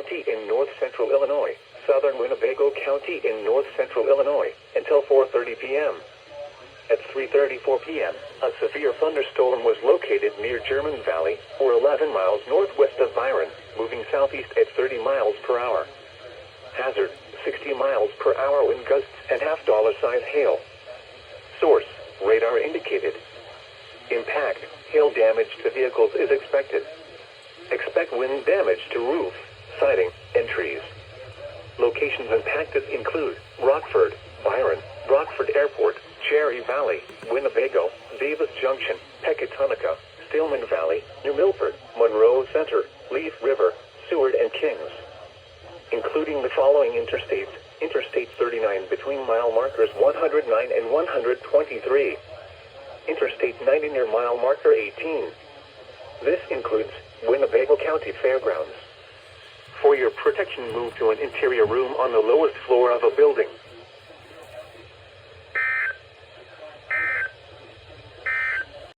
County in north-central Illinois, southern Winnebago County in north-central Illinois, until 4:30 p.m. At 3:34 p.m., a severe thunderstorm was located near German Valley, or 11 miles northwest of Byron, moving southeast at 30 miles per hour. Hazard, 60 miles per hour wind gusts and $half-size hail. Source, radar indicated. Impact, hail damage to vehicles is expected. Expect wind damage to roof, siding, and trees. Locations impacted include Rockford, Byron, Rockford Airport, Cherry Valley, Winnebago, Davis Junction, Pecatonica, Stillman Valley, New Milford, Monroe Center, Leaf River, Seward and Kings. Including the following interstates: Interstate 39 between mile markers 109 and 123. Interstate 90 near mile marker 18. This includes Winnebago County Fairgrounds. For your protection, move to an interior room on the lowest floor of a building.